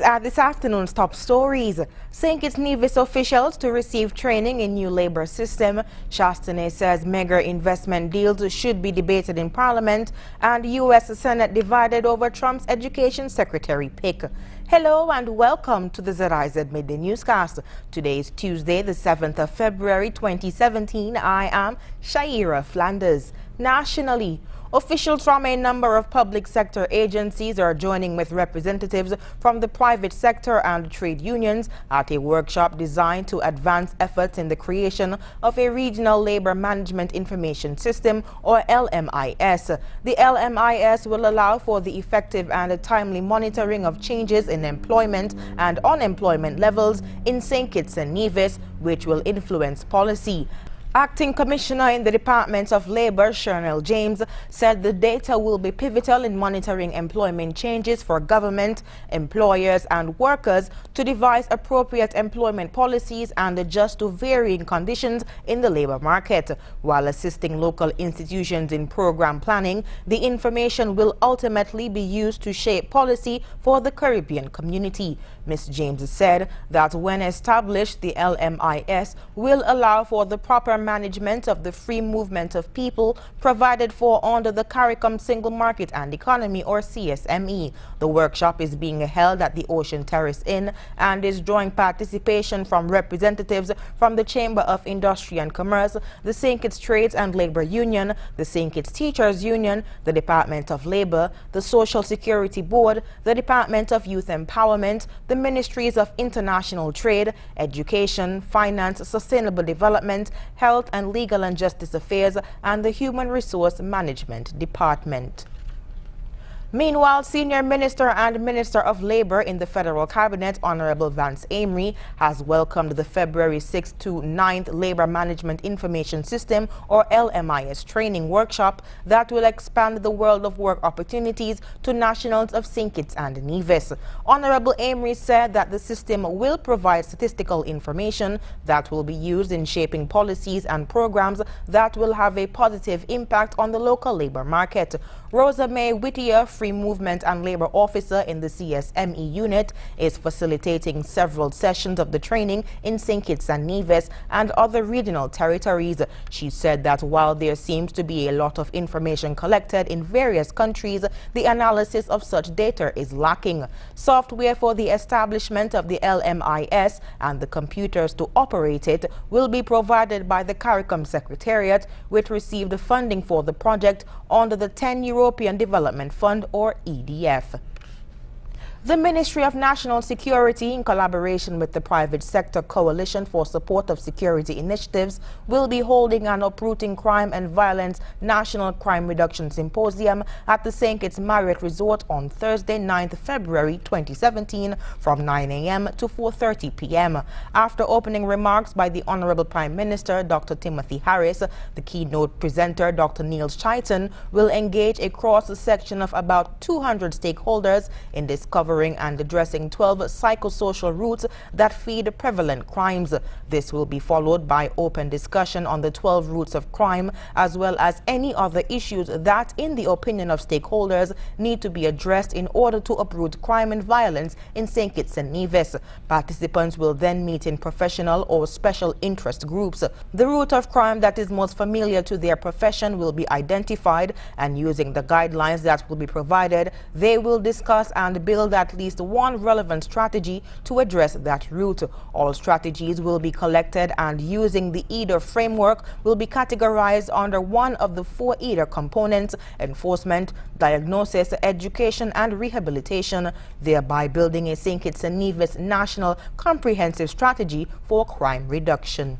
at this afternoon's top stories. St. Kitts Nevis officials to receive training in new labor system. Chastanet says mega investment deals should be debated in Parliament, and U.S. Senate divided over Trump's education secretary pick. Hello and welcome to the ZIZ Midday Newscast. Today is Tuesday, the 7th of February 2017. I am Shaira Flanders. Nationally, officials from a number of public sector agencies are joining with representatives from the private sector and trade unions at a workshop designed to advance efforts in the creation of a regional labor management information system, or LMIS. The LMIS will allow for the effective and timely monitoring of changes in employment and unemployment levels in St. Kitts and Nevis, which will influence policy. Acting Commissioner in the Department of Labor, Shernell James, said the data will be pivotal in monitoring employment changes for government, employers and workers to devise appropriate employment policies and adjust to varying conditions in the labor market. While assisting local institutions in program planning, the information will ultimately be used to shape policy for the Caribbean community. Ms. James said that when established, the LMIS will allow for the proper management of the free movement of people provided for under the CARICOM Single Market and Economy, or CSME. The workshop is being held at the Ocean Terrace Inn and is drawing participation from representatives from the Chamber of Industry and Commerce, the St. Kitts Trades and Labor Union, the St. Kitts Teachers Union, the Department of Labor, the Social Security Board, the Department of Youth Empowerment, the Ministries of International Trade, Education, Finance, Sustainable Development, Health and Legal and Justice Affairs, and the Human Resource Management Department. Meanwhile, Senior Minister and Minister of Labor in the Federal Cabinet, Honorable Vance Amory, has welcomed the February 6th to 9th Labor Management Information System, or LMIS, training workshop that will expand the world of work opportunities to nationals of St. Kitts and Nevis. Honorable Amory said that the system will provide statistical information that will be used in shaping policies and programs that will have a positive impact on the local labor market. Rosa May Whittier, Free Movement and Labor Officer in the CSME unit, is facilitating several sessions of the training in St. Kitts and Nevis and other regional territories. She said that while there seems to be a lot of information collected in various countries, the analysis of such data is lacking. Software for the establishment of the LMIS and the computers to operate it will be provided by the CARICOM Secretariat, which received funding for the project under the 10 European Development Fund, or EDF. The Ministry of National Security, in collaboration with the Private Sector Coalition for Support of Security Initiatives, will be holding an Uprooting Crime and Violence National Crime Reduction Symposium at the St. Kitts Marriott Resort on Thursday, 9th February 2017 from 9 a.m. to 4:30 p.m. After opening remarks by the Honorable Prime Minister, Dr. Timothy Harris, the keynote presenter, Dr. Niels Chaitin, will engage a cross-section of about 200 stakeholders in discovering and addressing 12 psychosocial roots that feed prevalent crimes. This will be followed by open discussion on the 12 roots of crime, as well as any other issues that, in the opinion of stakeholders, need to be addressed in order to uproot crime and violence in St. Kitts and Nevis. Participants will then meet in professional or special interest groups. The root of crime that is most familiar to their profession will be identified, and using the guidelines that will be provided, they will discuss and build at least one relevant strategy to address that route. All strategies will be collected, and using the EDER framework will be categorized under one of the 4 EDER components: enforcement, diagnosis, education and rehabilitation, thereby building a St. Kitts and Nevis national comprehensive strategy for crime reduction.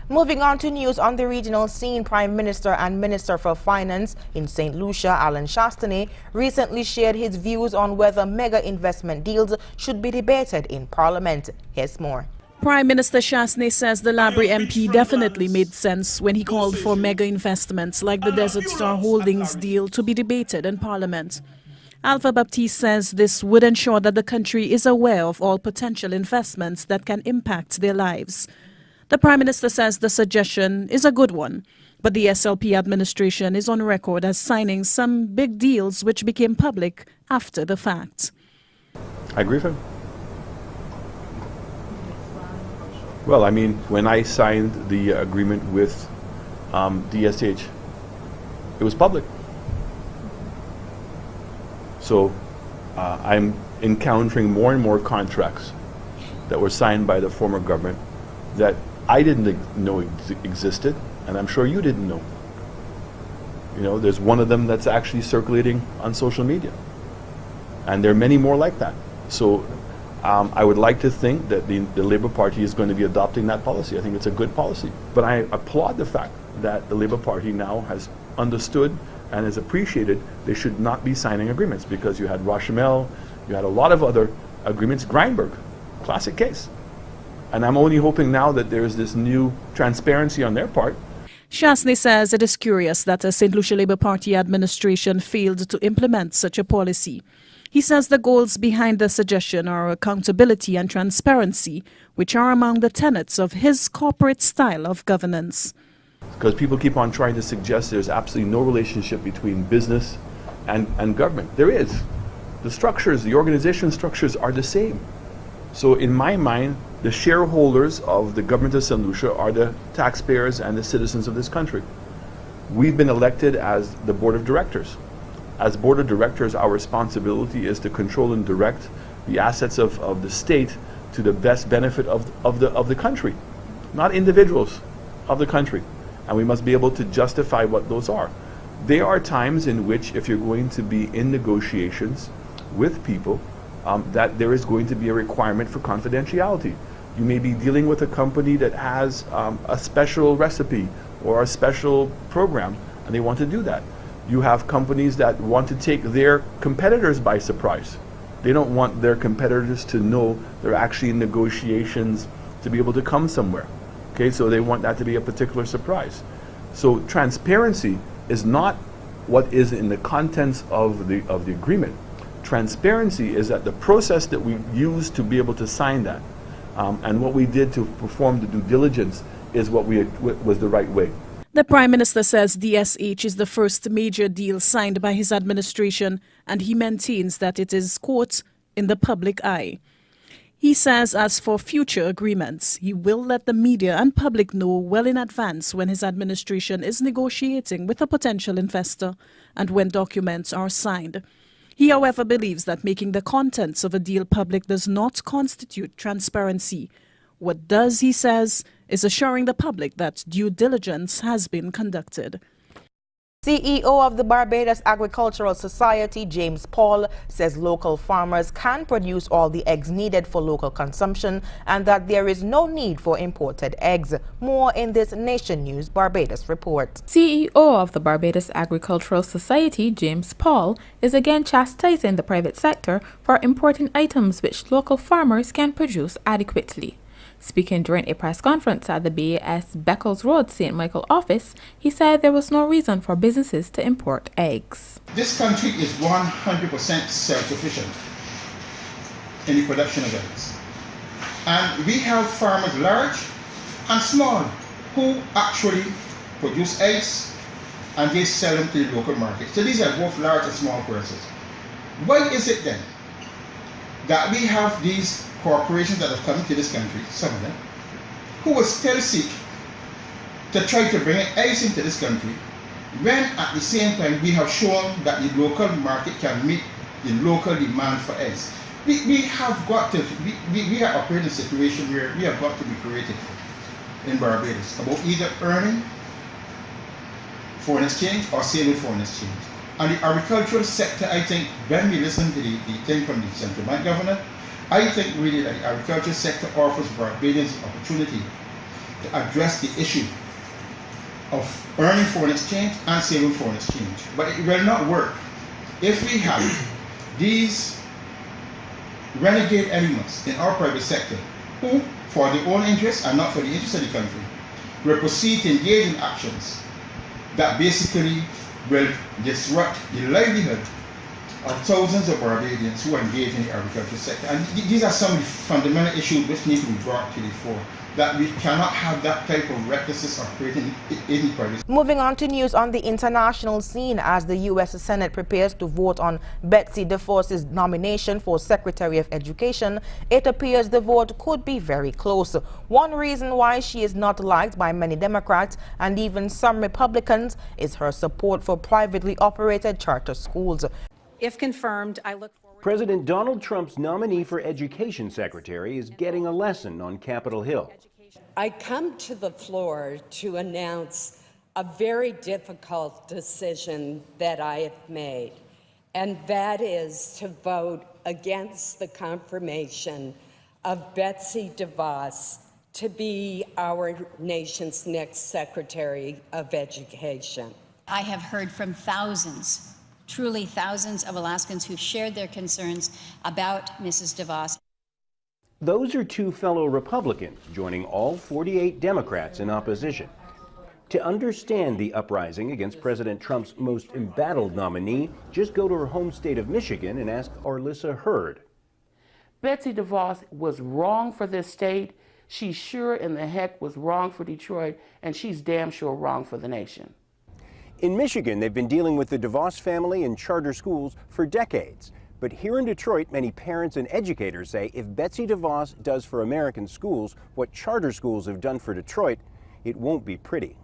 Moving on to news on the regional scene, Prime Minister and Minister for Finance in St. Lucia, Alan Chastanet, recently shared his views on whether mega investment deals should be debated in Parliament. Here's more. Prime Minister Chastanet says the Labrie MP definitely made sense when he called for mega investments like the Desert Star Holdings deal to be debated in Parliament. Alpha Baptiste says this would ensure that the country is aware of all potential investments that can impact their lives. The Prime Minister says the suggestion is a good one, but the SLP administration is on record as signing some big deals which became public after the fact. I agree with him. Well, I mean, when I signed the agreement with DSH, it was public. So I'm encountering more and more contracts that were signed by the former government that I didn't know existed, and I'm sure you didn't know. You know, there's one of them that's actually circulating on social media. And there are many more like that. So I would like to think that the Labour Party is going to be adopting that policy. I think it's a good policy. But I applaud the fact that the Labour Party now has understood and has appreciated they should not be signing agreements, because you had Rochamel, you had a lot of other agreements. Grindberg, classic case. And I'm only hoping now that there is this new transparency on their part. Chasney says it is curious that a St. Lucia Labour Party administration failed to implement such a policy. He says the goals behind the suggestion are accountability and transparency, which are among the tenets of his corporate style of governance. Because people keep on trying to suggest there's absolutely no relationship between business and government. There is. The structures, the organization structures are the same. So in my mind, the shareholders of the government of St. Lucia are the taxpayers and the citizens of this country. We've been elected as the board of directors. As board of directors, our responsibility is to control and direct the assets of the state to the best benefit of the country, not individuals, of the country. And we must be able to justify what those are. There are times in which, if you're going to be in negotiations with people, that there is going to be a requirement for confidentiality. You may be dealing with a company that has a special recipe or a special program, and they want to do that. You have companies that want to take their competitors by surprise. They don't want their competitors to know they're actually in negotiations to be able to come somewhere. Okay, so they want that to be a particular surprise. So transparency is not what is in the contents of the agreement. Transparency is that the process that we used to be able to sign that, and what we did to perform the due diligence is what was the right way. The Prime Minister says DSH is the first major deal signed by his administration, and he maintains that it is, quote, in the public eye. He says as for future agreements, he will let the media and public know well in advance when his administration is negotiating with a potential investor and when documents are signed. He, however, believes that making the contents of a deal public does not constitute transparency. What does, he says, is assuring the public that due diligence has been conducted. CEO of the Barbados Agricultural Society, James Paul, says local farmers can produce all the eggs needed for local consumption and that there is no need for imported eggs. More in this Nation News Barbados report. CEO of the Barbados Agricultural Society, James Paul, is again chastising the private sector for importing items which local farmers can produce adequately. Speaking during a press conference at the BAS Beccles Road, St. Michael office, he said there was no reason for businesses to import eggs. This country is 100% self-sufficient in the production of eggs. And we have farmers large and small who actually produce eggs and they sell them to the local market. So these are both large and small persons. Why is it then that we have these corporations that have come into this country, some of them, who will still seek to try to bring eggs into this country, when at the same time we have shown that the local market can meet the local demand for eggs? We have got to, we are operating in a situation where we have got to be creative in Barbados about either earning foreign exchange or saving foreign exchange. And the agricultural sector, I think, when we listen to the thing from the central bank governor, I think really that the agricultural sector offers Barbadians the opportunity to address the issue of earning foreign exchange and saving foreign exchange. But it will not work if we have these renegade elements in our private sector who, for their own interests and not for the interests of the country, will proceed to engage in actions that basically will disrupt the livelihood thousands of Barbadians who are engaged in the agricultural sector. And these are some fundamental issues which need to be brought to the fore, that we cannot have that type of recklessness operating in private. Moving on to news on the international scene, as the U.S. Senate prepares to vote on Betsy DeVos's nomination for Secretary of Education, it appears the vote could be very close. One reason why she is not liked by many Democrats and even some Republicans is her support for privately operated charter schools. If confirmed, I look forward. President Donald Trump's nominee for Education Secretary is getting a lesson on Capitol Hill. I come to the floor to announce a very difficult decision that I have made, and that is to vote against the confirmation of Betsy DeVos to be our nation's next Secretary of Education. I have heard from thousands, truly thousands of Alaskans who've shared their concerns about Mrs. DeVos. Those are two fellow Republicans joining all 48 Democrats in opposition. To understand the uprising against President Trump's most embattled nominee, just go to her home state of Michigan and ask Arlissa Hurd. Betsy DeVos was wrong for this state. She sure in the heck was wrong for Detroit, and she's damn sure wrong for the nation. In Michigan, they've been dealing with the DeVos family and charter schools for decades. But here in Detroit, many parents and educators say if Betsy DeVos does for American schools what charter schools have done for Detroit, it won't be pretty.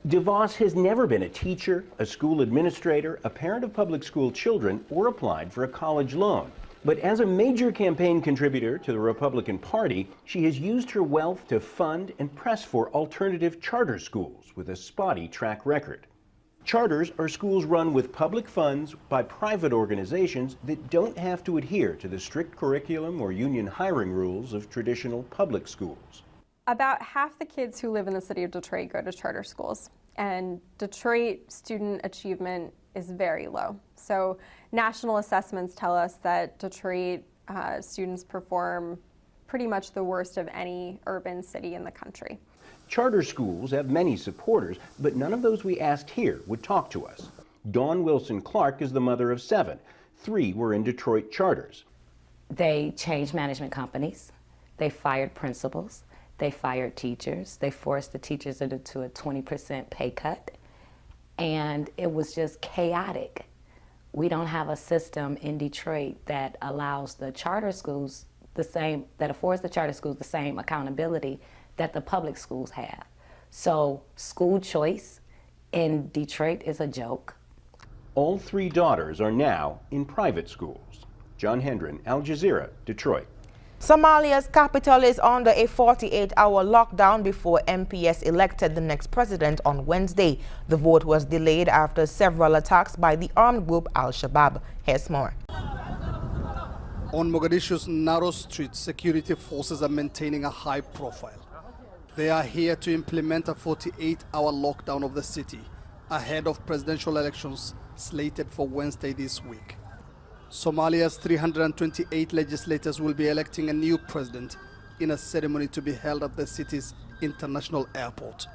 DeVos has never been a teacher, a school administrator, a parent of public school children, or applied for a college loan. But as a major campaign contributor to the Republican Party, she has used her wealth to fund and press for alternative charter schools with a spotty track record. Charters are schools run with public funds by private organizations that don't have to adhere to the strict curriculum or union hiring rules of traditional public schools. About half the kids who live in the city of Detroit go to charter schools, and Detroit student achievement is very low. So national assessments tell us that Detroit students perform pretty much the worst of any urban city in the country. Charter schools have many supporters, but none of those we asked here would talk to us. Dawn Wilson Clark is the mother of 7. 3 were in Detroit charters. They changed management companies. They fired principals. They fired teachers. They forced the teachers into a 20% pay cut. And it was just chaotic. We don't have a system in Detroit that allows the charter schools that affords the charter schools the same accountability that the public schools have. So school choice in Detroit is a joke. All 3 daughters are now in private schools. John Hendren, Al Jazeera, Detroit. Somalia's capital is under a 48-hour lockdown before MPs elected the next president on Wednesday. The vote was delayed after several attacks by the armed group Al-Shabaab. Here's more. On Mogadishu's narrow streets, security forces are maintaining a high profile. They are here to implement a 48-hour lockdown of the city ahead of presidential elections slated for Wednesday this week. Somalia's 328 legislators will be electing a new president in a ceremony to be held at the city's international airport.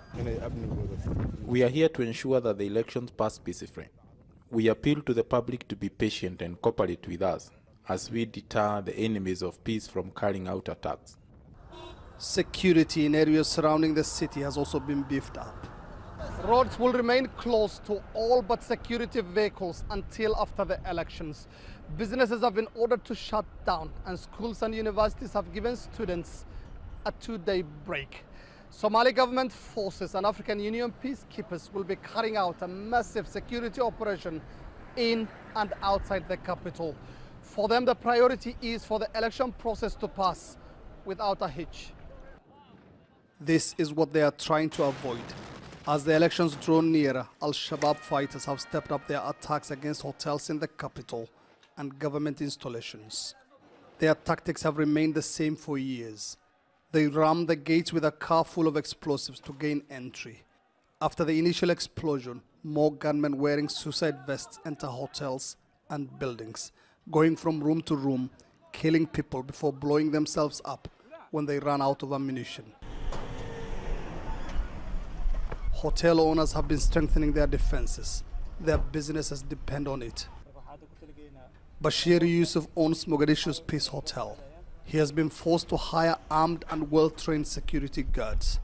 We are here to ensure that the elections pass peacefully. We appeal to the public to be patient and cooperate with us as we deter the enemies of peace from carrying out attacks. Security in areas surrounding the city has also been beefed up. Roads will remain closed to all but security vehicles until after the elections. Businesses have been ordered to shut down, and schools and universities have given students a 2-day break. Somali government forces and African Union peacekeepers will be carrying out a massive security operation in and outside the capital. For them, the priority is for the election process to pass without a hitch. This is what they are trying to avoid. As the elections draw nearer, Al-Shabaab fighters have stepped up their attacks against hotels in the capital and government installations. Their tactics have remained the same for years. They ram the gates with a car full of explosives to gain entry. After the initial explosion, more gunmen wearing suicide vests enter hotels and buildings, going from room to room, killing people before blowing themselves up when they run out of ammunition. Hotel owners have been strengthening their defenses. Their businesses depend on it. Bashir Yusuf owns Mogadishu's Peace Hotel. He has been forced to hire armed and well-trained security guards.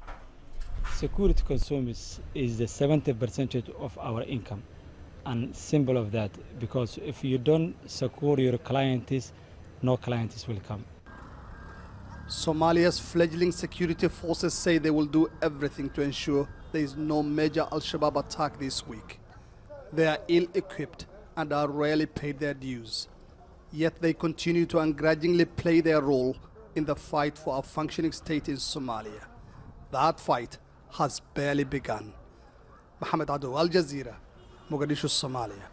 Security consumes is the 70% of our income, and symbol of that, because if you don't secure your clients, no clients will come. Somalia's fledgling security forces say they will do everything to ensure there is no major Al-Shabaab attack this week. They are ill-equipped and are rarely paid their dues. Yet they continue to ungrudgingly play their role in the fight for a functioning state in Somalia. That fight has barely begun. Mohammed Ado, Al Jazeera, Mogadishu, Somalia.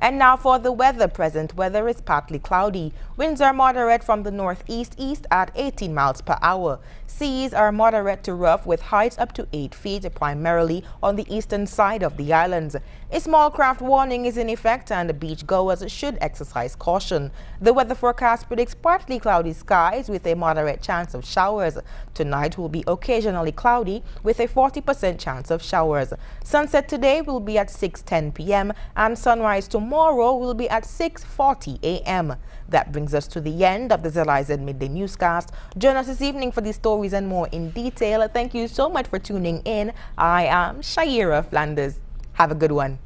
And now for the weather. Present weather is partly cloudy. Winds are moderate from the northeast-east at 18 miles per hour. Seas are moderate to rough with heights up to 8 feet, primarily on the eastern side of the islands. A small craft warning is in effect and beachgoers should exercise caution. The weather forecast predicts partly cloudy skies with a moderate chance of showers. Tonight will be occasionally cloudy with a 40% chance of showers. Sunset today will be at 6:10 p.m. and sunrise tomorrow will be at 6:40 a.m. That brings us to the end of the ZLIZ Midday Newscast. Join us this evening for these stories and more in detail. Thank you so much for tuning in. I am Shaira Flanders. Have a good one.